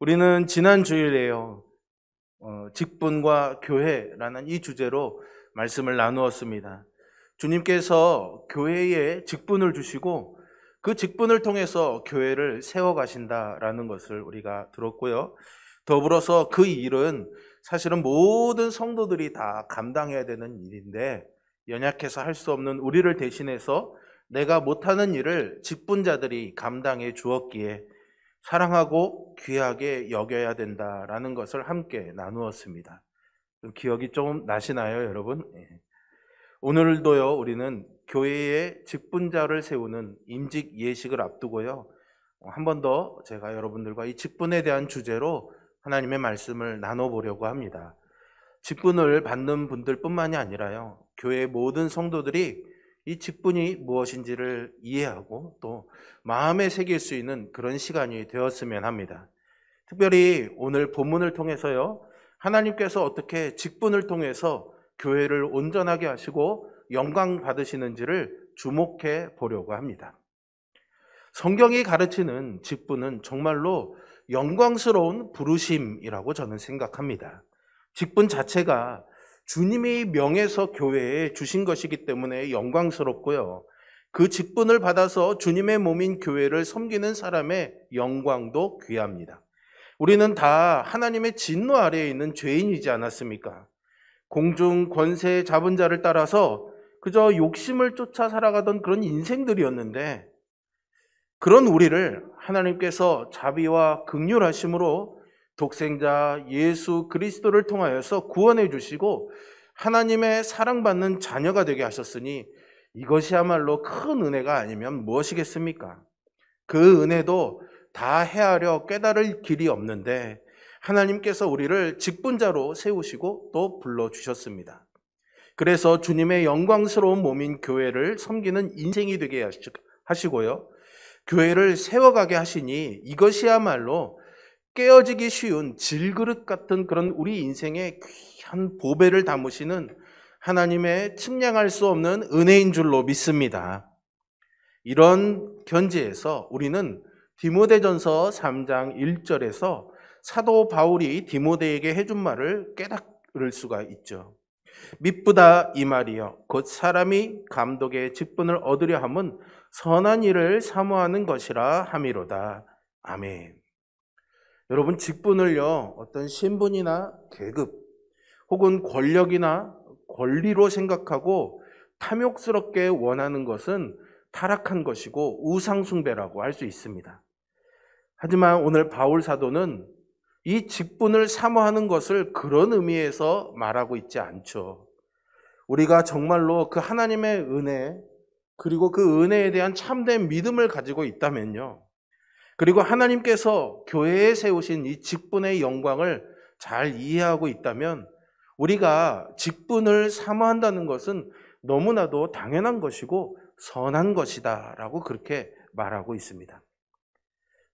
우리는 지난 주일에요. 직분과 교회라는 이 주제로 말씀을 나누었습니다. 주님께서 교회에 직분을 주시고 그 직분을 통해서 교회를 세워가신다라는 것을 우리가 들었고요. 더불어서 그 일은 사실은 모든 성도들이 다 감당해야 되는 일인데 연약해서 할 수 없는 우리를 대신해서 내가 못하는 일을 직분자들이 감당해 주었기에 사랑하고 귀하게 여겨야 된다라는 것을 함께 나누었습니다. 기억이 좀 나시나요, 여러분? 오늘도요, 우리는 교회의 직분자를 세우는 임직 예식을 앞두고요. 한 번 더 제가 여러분들과 이 직분에 대한 주제로 하나님의 말씀을 나눠보려고 합니다. 직분을 받는 분들뿐만이 아니라요, 교회의 모든 성도들이 이 직분이 무엇인지를 이해하고 또 마음에 새길 수 있는 그런 시간이 되었으면 합니다. 특별히 오늘 본문을 통해서요, 하나님께서 어떻게 직분을 통해서 교회를 온전하게 하시고 영광 받으시는지를 주목해 보려고 합니다. 성경이 가르치는 직분은 정말로 영광스러운 부르심이라고 저는 생각합니다. 직분 자체가 주님이 명해서 교회에 주신 것이기 때문에 영광스럽고요. 그 직분을 받아서 주님의 몸인 교회를 섬기는 사람의 영광도 귀합니다. 우리는 다 하나님의 진노 아래에 있는 죄인이지 않았습니까? 공중 권세 잡은 자를 따라서 그저 욕심을 쫓아 살아가던 그런 인생들이었는데, 그런 우리를 하나님께서 자비와 긍휼하심으로 독생자 예수 그리스도를 통하여서 구원해 주시고 하나님의 사랑받는 자녀가 되게 하셨으니 이것이야말로 큰 은혜가 아니면 무엇이겠습니까? 그 은혜도 다 헤아려 깨달을 길이 없는데 하나님께서 우리를 직분자로 세우시고 또 불러주셨습니다. 그래서 주님의 영광스러운 몸인 교회를 섬기는 인생이 되게 하시고요, 교회를 세워가게 하시니 이것이야말로 깨어지기 쉬운 질그릇 같은 그런 우리 인생의 귀한 보배를 담으시는 하나님의 측량할 수 없는 은혜인 줄로 믿습니다. 이런 견지에서 우리는 디모데전서 3장 1절에서 사도 바울이 디모데에게 해준 말을 깨달을 수가 있죠. 미쁘다 이 말이여 곧 사람이 감독의 직분을 얻으려 함은 선한 일을 사모하는 것이라 함이로다. 아멘. 여러분, 직분을요, 어떤 신분이나 계급 혹은 권력이나 권리로 생각하고 탐욕스럽게 원하는 것은 타락한 것이고 우상숭배라고 할 수 있습니다. 하지만 오늘 바울 사도는 이 직분을 사모하는 것을 그런 의미에서 말하고 있지 않죠. 우리가 정말로 그 하나님의 은혜, 그리고 그 은혜에 대한 참된 믿음을 가지고 있다면요, 그리고 하나님께서 교회에 세우신 이 직분의 영광을 잘 이해하고 있다면 우리가 직분을 사모한다는 것은 너무나도 당연한 것이고 선한 것이다 라고 그렇게 말하고 있습니다.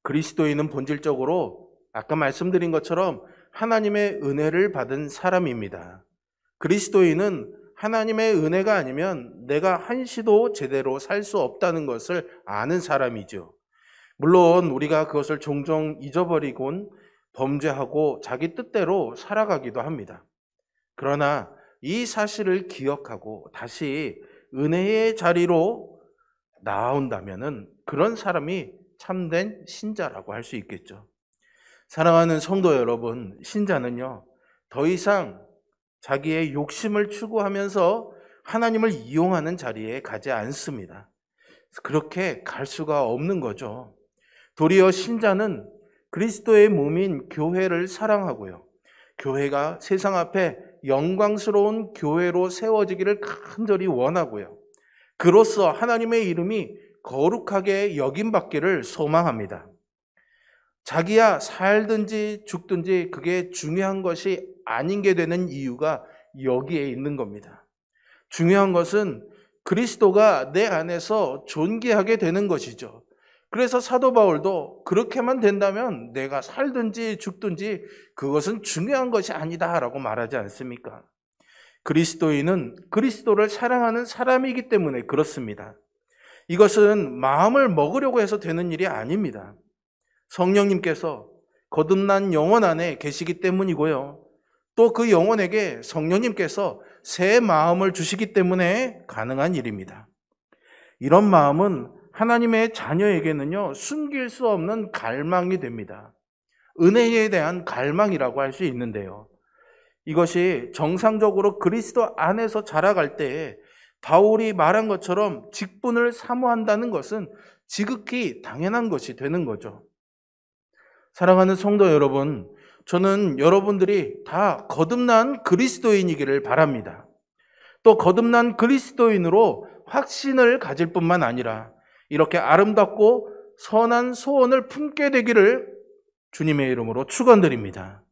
그리스도인은 본질적으로 아까 말씀드린 것처럼 하나님의 은혜를 받은 사람입니다. 그리스도인은 하나님의 은혜가 아니면 내가 한시도 제대로 살 수 없다는 것을 아는 사람이죠. 물론 우리가 그것을 종종 잊어버리곤 범죄하고 자기 뜻대로 살아가기도 합니다. 그러나 이 사실을 기억하고 다시 은혜의 자리로 나온다면 그런 사람이 참된 신자라고 할 수 있겠죠. 사랑하는 성도 여러분, 신자는요, 더 이상 자기의 욕심을 추구하면서 하나님을 이용하는 자리에 가지 않습니다. 그렇게 갈 수가 없는 거죠. 도리어 신자는 그리스도의 몸인 교회를 사랑하고요, 교회가 세상 앞에 영광스러운 교회로 세워지기를 간절히 원하고요, 그로써 하나님의 이름이 거룩하게 여김받기를 소망합니다. 자기야 살든지 죽든지 그게 중요한 것이 아닌 게 되는 이유가 여기에 있는 겁니다. 중요한 것은 그리스도가 내 안에서 존귀하게 되는 것이죠. 그래서 사도 바울도 그렇게만 된다면 내가 살든지 죽든지 그것은 중요한 것이 아니다라고 말하지 않습니까? 그리스도인은 그리스도를 사랑하는 사람이기 때문에 그렇습니다. 이것은 마음을 먹으려고 해서 되는 일이 아닙니다. 성령님께서 거듭난 영혼 안에 계시기 때문이고요. 또 그 영혼에게 성령님께서 새 마음을 주시기 때문에 가능한 일입니다. 이런 마음은 하나님의 자녀에게는요, 숨길 수 없는 갈망이 됩니다. 은혜에 대한 갈망이라고 할 수 있는데요. 이것이 정상적으로 그리스도 안에서 자라갈 때에 바울이 말한 것처럼 직분을 사모한다는 것은 지극히 당연한 것이 되는 거죠. 사랑하는 성도 여러분, 저는 여러분들이 다 거듭난 그리스도인이기를 바랍니다. 또 거듭난 그리스도인으로 확신을 가질 뿐만 아니라 이렇게 아름답고 선한 소원을 품게 되기를 주님의 이름으로 축원드립니다.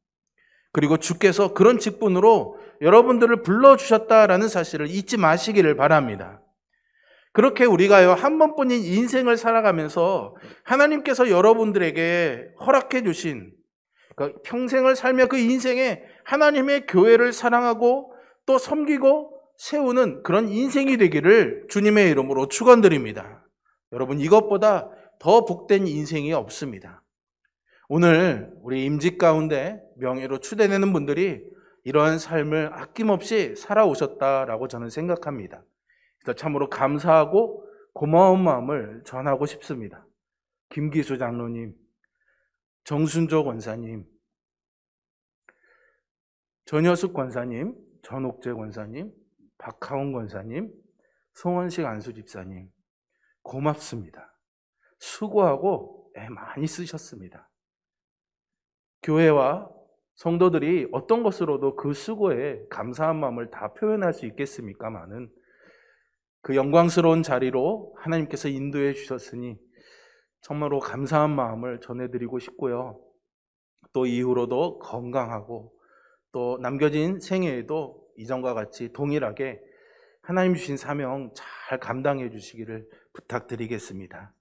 그리고 주께서 그런 직분으로 여러분들을 불러주셨다라는 사실을 잊지 마시기를 바랍니다. 그렇게 우리가요, 한 번뿐인 인생을 살아가면서 하나님께서 여러분들에게 허락해 주신, 그러니까 평생을 살며 그 인생에 하나님의 교회를 사랑하고 또 섬기고 세우는 그런 인생이 되기를 주님의 이름으로 축원드립니다. 여러분, 이것보다 더 복된 인생이 없습니다. 오늘 우리 임직 가운데 명예로 추대되는 분들이 이러한 삶을 아낌없이 살아오셨다라고 저는 생각합니다. 그래서 참으로 감사하고 고마운 마음을 전하고 싶습니다. 김기수 장로님, 정순조 권사님, 전여숙 권사님, 전옥재 권사님, 박하원 권사님, 송원식 안수집사님, 고맙습니다. 수고하고 애 많이 쓰셨습니다. 교회와 성도들이 어떤 것으로도 그 수고에 감사한 마음을 다 표현할 수 있겠습니까마는 그 영광스러운 자리로 하나님께서 인도해 주셨으니 정말로 감사한 마음을 전해드리고 싶고요. 또 이후로도 건강하고 또 남겨진 생애에도 이전과 같이 동일하게 하나님 주신 사명 잘 감당해 주시기를 부탁드리겠습니다.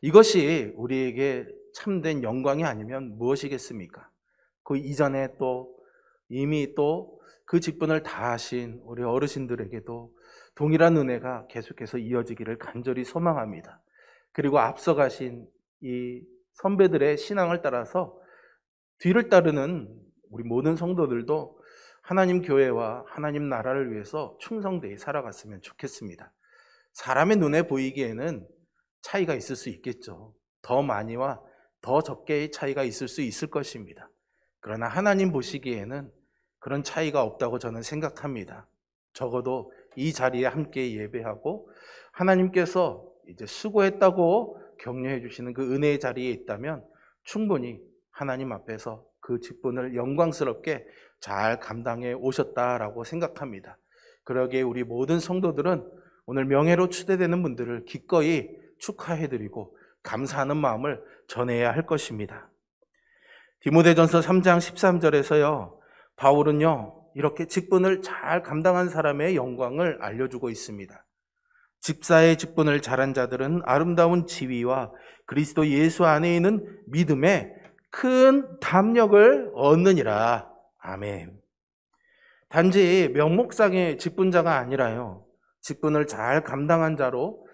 이것이 우리에게 참된 영광이 아니면 무엇이겠습니까? 그 이전에 또 이미 또 그 직분을 다하신 우리 어르신들에게도 동일한 은혜가 계속해서 이어지기를 간절히 소망합니다. 그리고 앞서가신 이 선배들의 신앙을 따라서 뒤를 따르는 우리 모든 성도들도 하나님 교회와 하나님 나라를 위해서 충성되이 살아갔으면 좋겠습니다. 사람의 눈에 보이기에는 차이가 있을 수 있겠죠. 더 많이와 더 적게의 차이가 있을 수 있을 것입니다. 그러나 하나님 보시기에는 그런 차이가 없다고 저는 생각합니다. 적어도 이 자리에 함께 예배하고 하나님께서 이제 수고했다고 격려해 주시는 그 은혜의 자리에 있다면 충분히 하나님 앞에서 그 직분을 영광스럽게 잘 감당해 오셨다라고 생각합니다. 그러기에 우리 모든 성도들은 오늘 명예로 추대되는 분들을 기꺼이 축하해드리고 감사하는 마음을 전해야 할 것입니다. 디모데전서 3장 13절에서요, 바울은요, 이렇게 직분을 잘 감당한 사람의 영광을 알려주고 있습니다. 집사의 직분을 잘한 자들은 아름다운 지위와 그리스도 예수 안에 있는 믿음에 큰 담력을 얻느니라. 아멘. 단지 명목상의 직분자가 아니라요, 직분을 잘 감당한 자로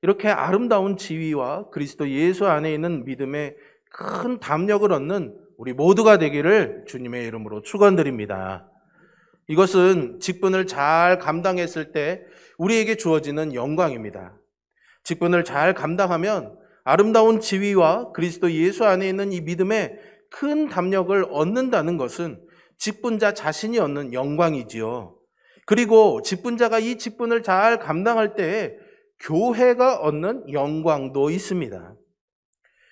이렇게 아름다운 지위와 그리스도 예수 안에 있는 믿음에 큰 담력을 얻는 우리 모두가 되기를 주님의 이름으로 축원드립니다. 이것은 직분을 잘 감당했을 때 우리에게 주어지는 영광입니다. 직분을 잘 감당하면 아름다운 지위와 그리스도 예수 안에 있는 이 믿음에 큰 담력을 얻는다는 것은 직분자 자신이 얻는 영광이지요. 그리고 직분자가 이 직분을 잘 감당할 때에 교회가 얻는 영광도 있습니다.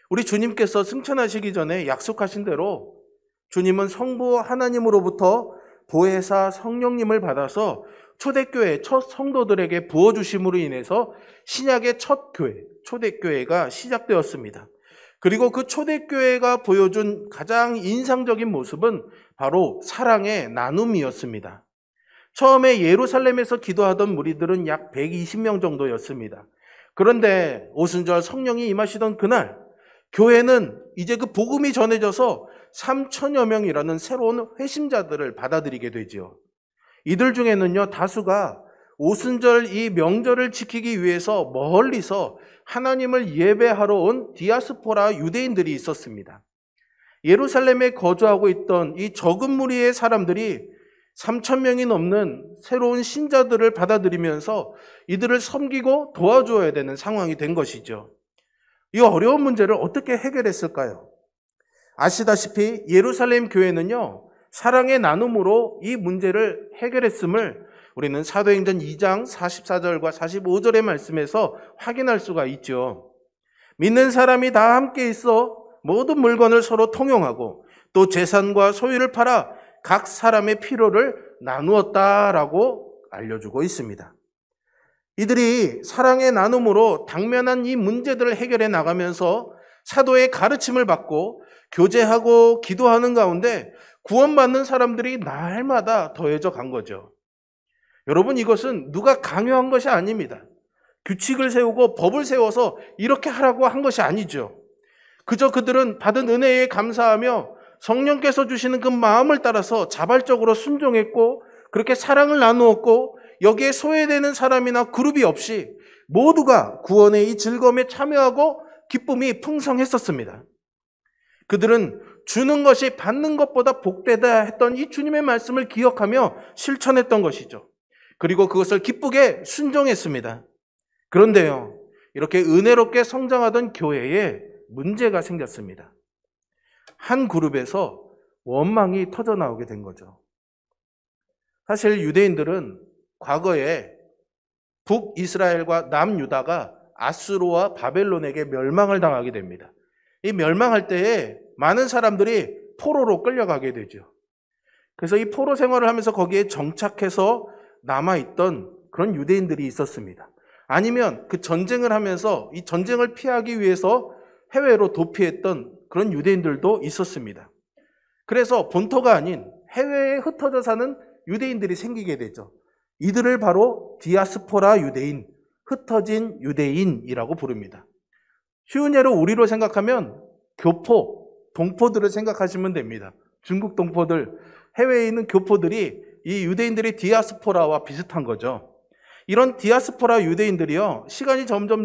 우리 주님께서 승천하시기 전에 약속하신 대로 주님은 성부 하나님으로부터 보혜사 성령님을 받아서 초대교회 첫 성도들에게 부어주심으로 인해서 신약의 첫 교회, 초대교회가 시작되었습니다. 그리고 그 초대교회가 보여준 가장 인상적인 모습은 바로 사랑의 나눔이었습니다. 처음에 예루살렘에서 기도하던 무리들은 약 120명 정도였습니다. 그런데 오순절 성령이 임하시던 그날 교회는 이제 그 복음이 전해져서 3천여 명이라는 새로운 회심자들을 받아들이게 되지요. 이들 중에는요, 다수가 오순절 이 명절을 지키기 위해서 멀리서 하나님을 예배하러 온 디아스포라 유대인들이 있었습니다. 예루살렘에 거주하고 있던 이 적은 무리의 사람들이 3,000명이 넘는 새로운 신자들을 받아들이면서 이들을 섬기고 도와줘야 되는 상황이 된 것이죠. 이 어려운 문제를 어떻게 해결했을까요? 아시다시피 예루살렘 교회는요, 사랑의 나눔으로 이 문제를 해결했음을 우리는 사도행전 2장 44절과 45절의 말씀에서 확인할 수가 있죠. 믿는 사람이 다 함께 있어 모든 물건을 서로 통용하고 또 재산과 소유를 팔아 각 사람의 필요를 나누었다라고 알려주고 있습니다. 이들이 사랑의 나눔으로 당면한 이 문제들을 해결해 나가면서 사도의 가르침을 받고 교제하고 기도하는 가운데 구원받는 사람들이 날마다 더해져 간 거죠. 여러분, 이것은 누가 강요한 것이 아닙니다. 규칙을 세우고 법을 세워서 이렇게 하라고 한 것이 아니죠. 그저 그들은 받은 은혜에 감사하며 성령께서 주시는 그 마음을 따라서 자발적으로 순종했고 그렇게 사랑을 나누었고 여기에 소외되는 사람이나 그룹이 없이 모두가 구원의 이 즐거움에 참여하고 기쁨이 풍성했었습니다. 그들은 주는 것이 받는 것보다 복되다 했던 이 주님의 말씀을 기억하며 실천했던 것이죠. 그리고 그것을 기쁘게 순종했습니다. 그런데요, 이렇게 은혜롭게 성장하던 교회에 문제가 생겼습니다. 한 그룹에서 원망이 터져나오게 된 거죠. 사실 유대인들은 과거에 북이스라엘과 남유다가 아수르와 바벨론에게 멸망을 당하게 됩니다. 이 멸망할 때에 많은 사람들이 포로로 끌려가게 되죠. 그래서 이 포로 생활을 하면서 거기에 정착해서 남아있던 그런 유대인들이 있었습니다. 아니면 그 전쟁을 하면서 이 전쟁을 피하기 위해서 해외로 도피했던 그런 유대인들도 있었습니다. 그래서 본토가 아닌 해외에 흩어져 사는 유대인들이 생기게 되죠. 이들을 바로 디아스포라 유대인, 흩어진 유대인이라고 부릅니다. 쉬운 예로 우리로 생각하면 교포, 동포들을 생각하시면 됩니다. 중국 동포들, 해외에 있는 교포들이 이 유대인들의 디아스포라와 비슷한 거죠. 이런 디아스포라 유대인들이요, 시간이 점점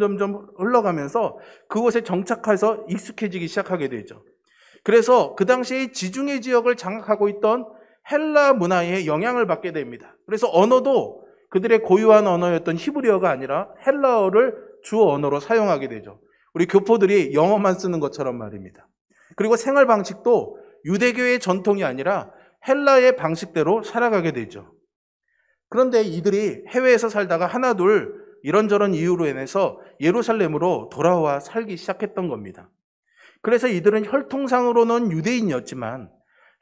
흘러가면서 그곳에 정착해서 익숙해지기 시작하게 되죠. 그래서 그 당시에 지중해 지역을 장악하고 있던 헬라 문화에 영향을 받게 됩니다. 그래서 언어도 그들의 고유한 언어였던 히브리어가 아니라 헬라어를 주 언어로 사용하게 되죠. 우리 교포들이 영어만 쓰는 것처럼 말입니다. 그리고 생활 방식도 유대교의 전통이 아니라 헬라의 방식대로 살아가게 되죠. 그런데 이들이 해외에서 살다가 하나둘 이런저런 이유로 인해서 예루살렘으로 돌아와 살기 시작했던 겁니다. 그래서 이들은 혈통상으로는 유대인이었지만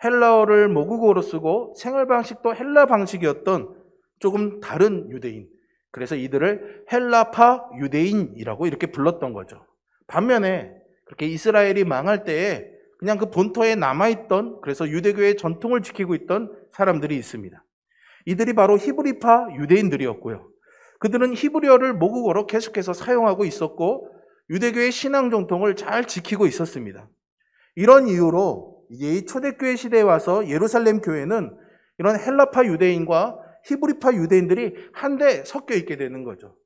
헬라어를 모국어로 쓰고 생활 방식도 헬라 방식이었던 조금 다른 유대인. 그래서 이들을 헬라파 유대인이라고 이렇게 불렀던 거죠. 반면에 그렇게 이스라엘이 망할 때에 그냥 그 본토에 남아있던, 그래서 유대교의 전통을 지키고 있던 사람들이 있습니다. 이들이 바로 히브리파 유대인들이었고요. 그들은 히브리어를 모국어로 계속해서 사용하고 있었고 유대교의 신앙 정통을 잘 지키고 있었습니다. 이런 이유로 이 초대교회 시대에 와서 예루살렘 교회는 이런 헬라파 유대인과 히브리파 유대인들이 한데 섞여 있게 되는 거죠.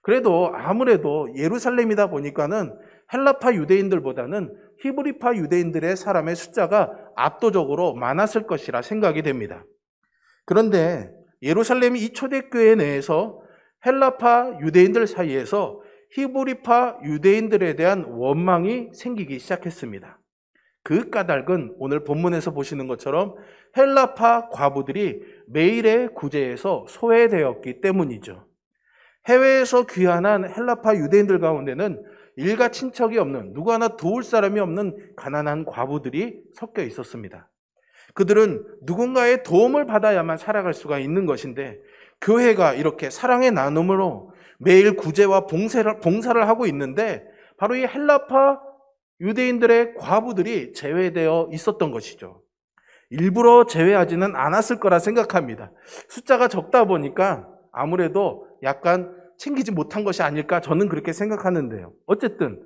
그래도 아무래도 예루살렘이다 보니까는 헬라파 유대인들보다는 히브리파 유대인들의 사람의 숫자가 압도적으로 많았을 것이라 생각이 됩니다. 그런데 예루살렘이 이 초대교회 내에서 헬라파 유대인들 사이에서 히브리파 유대인들에 대한 원망이 생기기 시작했습니다. 그 까닭은 오늘 본문에서 보시는 것처럼 헬라파 과부들이 매일의 구제에서 소외되었기 때문이죠. 해외에서 귀환한 헬라파 유대인들 가운데는 일가 친척이 없는, 누구 하나 도울 사람이 없는 가난한 과부들이 섞여 있었습니다. 그들은 누군가의 도움을 받아야만 살아갈 수가 있는 것인데 교회가 이렇게 사랑의 나눔으로 매일 구제와 봉사를 하고 있는데 바로 이 헬라파 유대인들의 과부들이 제외되어 있었던 것이죠. 일부러 제외하지는 않았을 거라 생각합니다. 숫자가 적다 보니까 아무래도 약간 챙기지 못한 것이 아닐까 저는 그렇게 생각하는데요. 어쨌든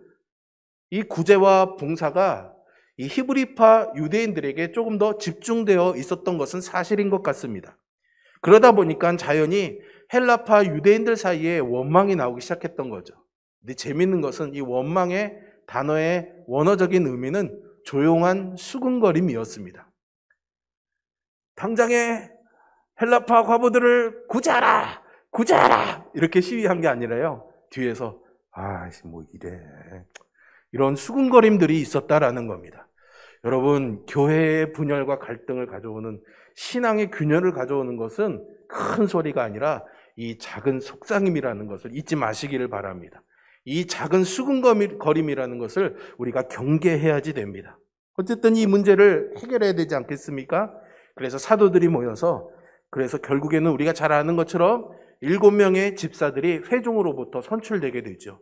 이 구제와 봉사가 이 히브리파 유대인들에게 조금 더 집중되어 있었던 것은 사실인 것 같습니다. 그러다 보니까 자연히 헬라파 유대인들 사이에 원망이 나오기 시작했던 거죠. 근데 재밌는 것은 이 원망의 단어의 원어적인 의미는 조용한 수군거림이었습니다. 당장에 헬라파 과부들을 구제하라! 구제하라! 이렇게 시위한 게 아니라요. 뒤에서 뭐 이래. 이런 수군거림들이 있었다라는 겁니다. 여러분, 교회의 분열과 갈등을 가져오는, 신앙의 균열을 가져오는 것은 큰 소리가 아니라 이 작은 속상임이라는 것을 잊지 마시기를 바랍니다. 이 작은 수군거림이라는 것을 우리가 경계해야지 됩니다. 어쨌든 이 문제를 해결해야 되지 않겠습니까? 그래서 사도들이 모여서, 그래서 결국에는 우리가 잘 아는 것처럼 7명의 집사들이 회중으로부터 선출되게 되죠.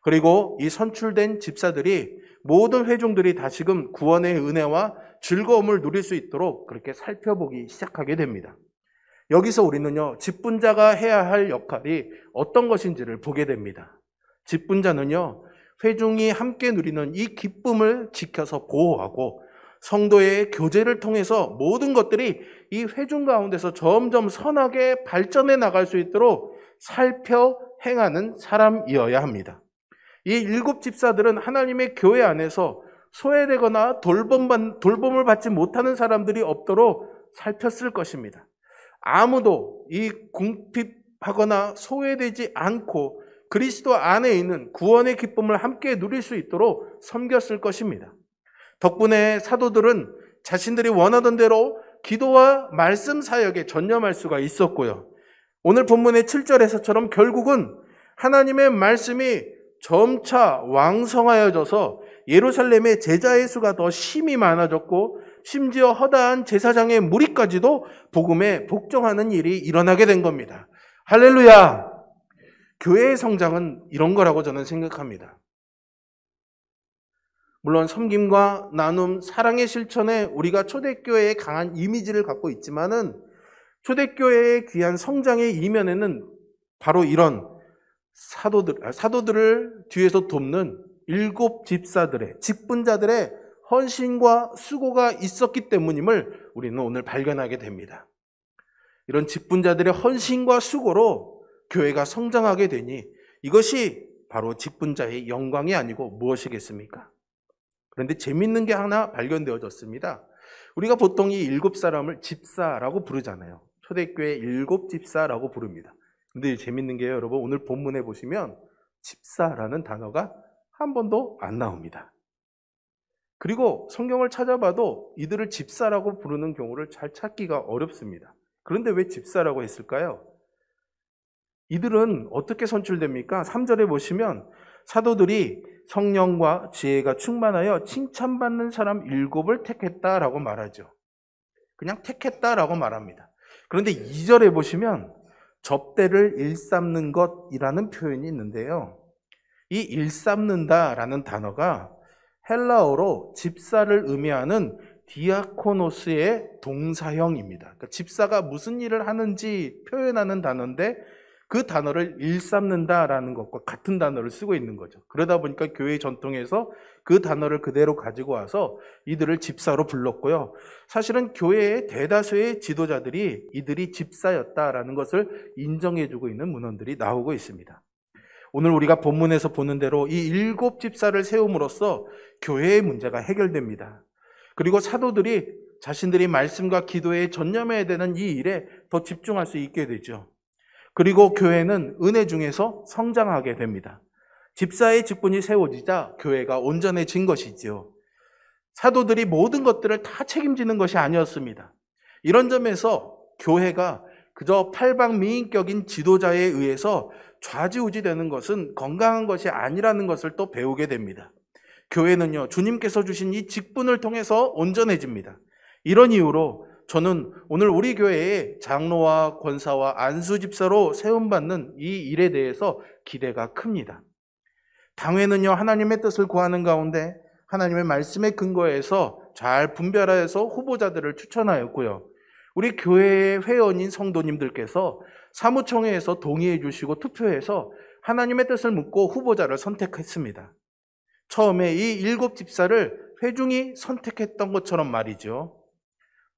그리고 이 선출된 집사들이 모든 회중들이 다시금 구원의 은혜와 즐거움을 누릴 수 있도록 그렇게 살펴보기 시작하게 됩니다. 여기서 우리는요, 직분자가 해야 할 역할이 어떤 것인지를 보게 됩니다. 직분자는요, 회중이 함께 누리는 이 기쁨을 지켜서 보호하고 성도의 교제를 통해서 모든 것들이 이 회중 가운데서 점점 선하게 발전해 나갈 수 있도록 살펴 행하는 사람이어야 합니다. 이 7 집사들은 하나님의 교회 안에서 소외되거나 돌봄을 받지 못하는 사람들이 없도록 살폈을 것입니다. 아무도 이 궁핍하거나 소외되지 않고 그리스도 안에 있는 구원의 기쁨을 함께 누릴 수 있도록 섬겼을 것입니다. 덕분에 사도들은 자신들이 원하던 대로 기도와 말씀 사역에 전념할 수가 있었고요. 오늘 본문의 7절에서처럼 결국은 하나님의 말씀이 점차 왕성하여져서 예루살렘의 제자의 수가 더 심히 많아졌고 심지어 허다한 제사장의 무리까지도 복음에 복종하는 일이 일어나게 된 겁니다. 할렐루야! 교회의 성장은 이런 거라고 저는 생각합니다. 물론 섬김과 나눔, 사랑의 실천에 우리가 초대교회의 강한 이미지를 갖고 있지만은 초대교회의 귀한 성장의 이면에는 바로 이런 사도들을 뒤에서 돕는 7 집사들의, 직분자들의 헌신과 수고가 있었기 때문임을 우리는 오늘 발견하게 됩니다. 이런 직분자들의 헌신과 수고로 교회가 성장하게 되니 이것이 바로 직분자의 영광이 아니고 무엇이겠습니까? 그런데 재밌는 게 하나 발견되어졌습니다. 우리가 보통 이 7사람을 집사라고 부르잖아요. 초대교회 7 집사라고 부릅니다. 근데 재밌는 게요, 여러분, 오늘 본문에 보시면 집사라는 단어가 한 번도 안 나옵니다. 그리고 성경을 찾아봐도 이들을 집사라고 부르는 경우를 잘 찾기가 어렵습니다. 그런데 왜 집사라고 했을까요? 이들은 어떻게 선출됩니까? 3절에 보시면 사도들이 성령과 지혜가 충만하여 칭찬받는 사람 7을 택했다라고 말하죠. 그냥 택했다라고 말합니다. 그런데 2절에 보시면 접대를 일삼는 것이라는 표현이 있는데요. 이 일삼는다라는 단어가 헬라어로 집사를 의미하는 디아코노스의 동사형입니다. 그러니까 집사가 무슨 일을 하는지 표현하는 단어인데 그 단어를 일삼는다라는 것과 같은 단어를 쓰고 있는 거죠. 그러다 보니까 교회 전통에서 그 단어를 그대로 가지고 와서 이들을 집사로 불렀고요. 사실은 교회의 대다수의 지도자들이 이들이 집사였다라는 것을 인정해주고 있는 문헌들이 나오고 있습니다. 오늘 우리가 본문에서 보는 대로 이 7 집사를 세움으로써 교회의 문제가 해결됩니다. 그리고 사도들이 자신들이 말씀과 기도에 전념해야 되는 이 일에 더 집중할 수 있게 되죠. 그리고 교회는 은혜 중에서 성장하게 됩니다. 집사의 직분이 세워지자 교회가 온전해진 것이지요. 사도들이 모든 것들을 다 책임지는 것이 아니었습니다. 이런 점에서 교회가 그저 팔방미인격인 지도자에 의해서 좌지우지되는 것은 건강한 것이 아니라는 것을 또 배우게 됩니다. 교회는요, 주님께서 주신 이 직분을 통해서 온전해집니다. 이런 이유로 저는 오늘 우리 교회의 장로와 권사와 안수 집사로 세움받는 이 일에 대해서 기대가 큽니다. 당회는요, 하나님의 뜻을 구하는 가운데 하나님의 말씀에 근거해서 잘 분별하여서 후보자들을 추천하였고요. 우리 교회의 회원인 성도님들께서 사무총회에서 동의해 주시고 투표해서 하나님의 뜻을 묻고 후보자를 선택했습니다. 처음에 이 7 집사를 회중이 선택했던 것처럼 말이죠.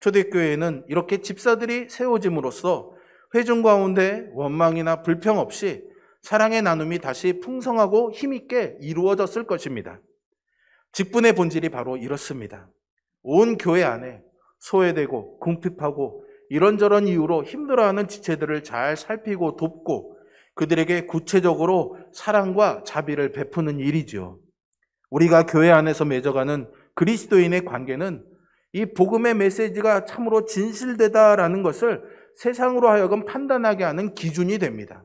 초대교회는 이렇게 집사들이 세워짐으로써 회중 가운데 원망이나 불평 없이 사랑의 나눔이 다시 풍성하고 힘있게 이루어졌을 것입니다. 직분의 본질이 바로 이렇습니다. 온 교회 안에 소외되고 궁핍하고 이런저런 이유로 힘들어하는 지체들을 잘 살피고 돕고 그들에게 구체적으로 사랑과 자비를 베푸는 일이죠. 우리가 교회 안에서 맺어가는 그리스도인의 관계는 이 복음의 메시지가 참으로 진실되다라는 것을 세상으로 하여금 판단하게 하는 기준이 됩니다.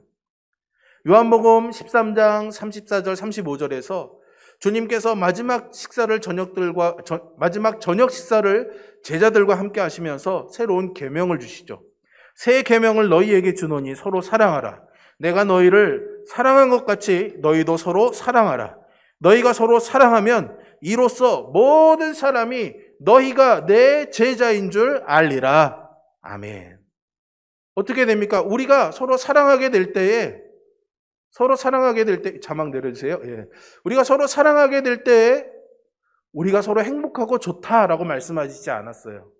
요한복음 13장 34절 35절에서 주님께서 마지막 저녁 식사를 제자들과 함께 하시면서 새로운 계명을 주시죠. 새 계명을 너희에게 주노니 서로 사랑하라. 내가 너희를 사랑한 것 같이 너희도 서로 사랑하라. 너희가 서로 사랑하면 이로써 모든 사람이 너희가 내 제자인 줄 알리라. 아멘. 어떻게 됩니까? 우리가 서로 사랑하게 될 때에 자막 내려주세요. 예. 우리가 서로 사랑하게 될 때에 우리가 서로 행복하고 좋다라고 말씀하시지 않았어요.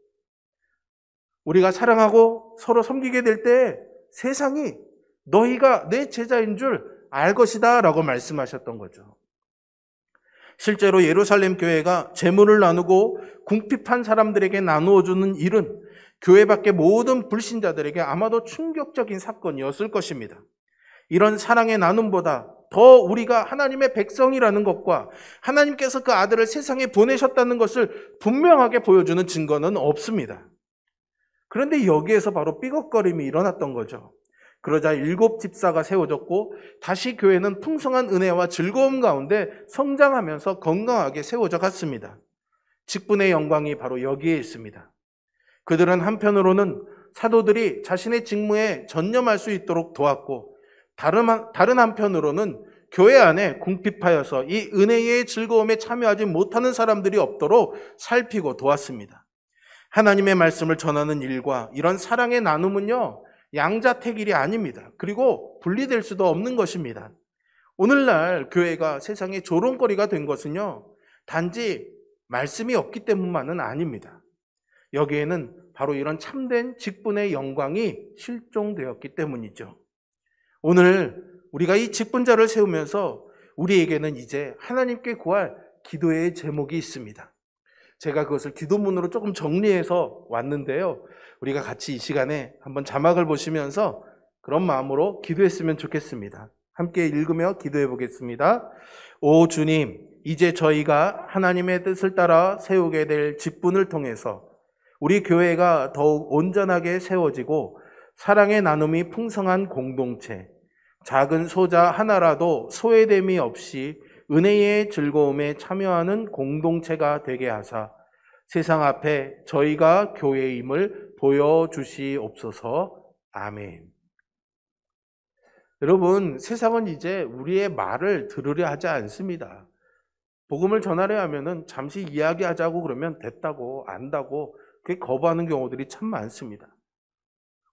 우리가 사랑하고 서로 섬기게 될 때 세상이 너희가 내 제자인 줄 알 것이다 라고 말씀하셨던 거죠. 실제로 예루살렘 교회가 재물을 나누고 궁핍한 사람들에게 나누어주는 일은 교회 밖의 모든 불신자들에게 아마도 충격적인 사건이었을 것입니다. 이런 사랑의 나눔보다 더 우리가 하나님의 백성이라는 것과 하나님께서 그 아들을 세상에 보내셨다는 것을 분명하게 보여주는 증거는 없습니다. 그런데 여기에서 바로 삐걱거림이 일어났던 거죠. 그러자 7 집사가 세워졌고 다시 교회는 풍성한 은혜와 즐거움 가운데 성장하면서 건강하게 세워져 갔습니다. 직분의 영광이 바로 여기에 있습니다. 그들은 한편으로는 사도들이 자신의 직무에 전념할 수 있도록 도왔고 다른 한편으로는 교회 안에 궁핍하여서 이 은혜의 즐거움에 참여하지 못하는 사람들이 없도록 살피고 도왔습니다. 하나님의 말씀을 전하는 일과 이런 사랑의 나눔은요, 양자택일이 아닙니다. 그리고 분리될 수도 없는 것입니다. 오늘날 교회가 세상의 조롱거리가 된 것은요, 단지 말씀이 없기 때문만은 아닙니다. 여기에는 바로 이런 참된 직분의 영광이 실종되었기 때문이죠. 오늘 우리가 이 직분자를 세우면서 우리에게는 이제 하나님께 구할 기도의 제목이 있습니다. 제가 그것을 기도문으로 조금 정리해서 왔는데요. 우리가 같이 이 시간에 한번 자막을 보시면서 그런 마음으로 기도했으면 좋겠습니다. 함께 읽으며 기도해 보겠습니다. 오 주님, 이제 저희가 하나님의 뜻을 따라 세우게 될 직분을 통해서 우리 교회가 더욱 온전하게 세워지고 사랑의 나눔이 풍성한 공동체, 작은 소자 하나라도 소외됨이 없이 은혜의 즐거움에 참여하는 공동체가 되게 하사 세상 앞에 저희가 교회임을 보여주시옵소서. 아멘. 여러분, 세상은 이제 우리의 말을 들으려 하지 않습니다. 복음을 전하려 하면은 잠시 이야기하자고 그러면 됐다고 안다고 그게 거부하는 경우들이 참 많습니다.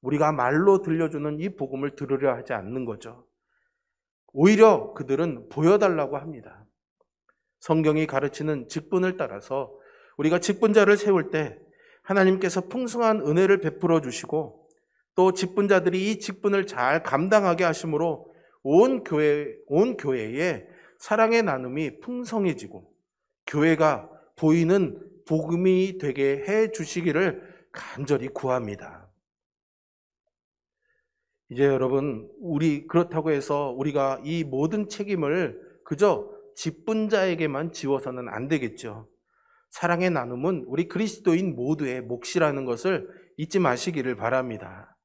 우리가 말로 들려주는 이 복음을 들으려 하지 않는 거죠. 오히려 그들은 보여달라고 합니다. 성경이 가르치는 직분을 따라서 우리가 직분자를 세울 때 하나님께서 풍성한 은혜를 베풀어 주시고 또 직분자들이 이 직분을 잘 감당하게 하심으로 온 교회에 사랑의 나눔이 풍성해지고 교회가 보이는 복음이 되게 해 주시기를 간절히 구합니다. 이제 여러분, 그렇다고 해서 우리가 이 모든 책임을 그저 직분자에게만 지워서는 안 되겠죠. 사랑의 나눔은 우리 그리스도인 모두의 몫이라는 것을 잊지 마시기를 바랍니다.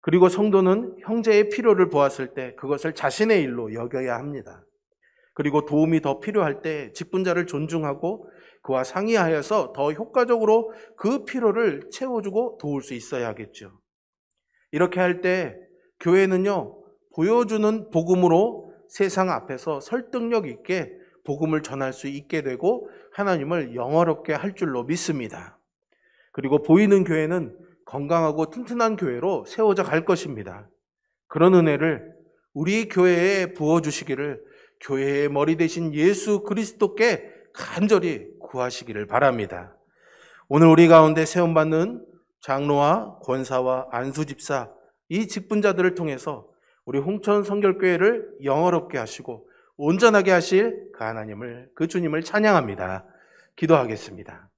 그리고 성도는 형제의 필요를 보았을 때 그것을 자신의 일로 여겨야 합니다. 그리고 도움이 더 필요할 때 직분자를 존중하고 그와 상의하여서 더 효과적으로 그 필요를 채워주고 도울 수 있어야 하겠죠. 이렇게 할 때 교회는요, 보여주는 복음으로 세상 앞에서 설득력 있게 복음을 전할 수 있게 되고 하나님을 영화롭게 할 줄로 믿습니다. 그리고 보이는 교회는 건강하고 튼튼한 교회로 세워져 갈 것입니다. 그런 은혜를 우리 교회에 부어주시기를 교회의 머리 되신 예수 그리스도께 간절히 구하시기를 바랍니다. 오늘 우리 가운데 세움받는 장로와 권사와 안수집사 이 직분자들을 통해서 우리 홍천 성결교회를 영화롭게 하시고 온전하게 하실 그 하나님을, 그 주님을 찬양합니다. 기도하겠습니다.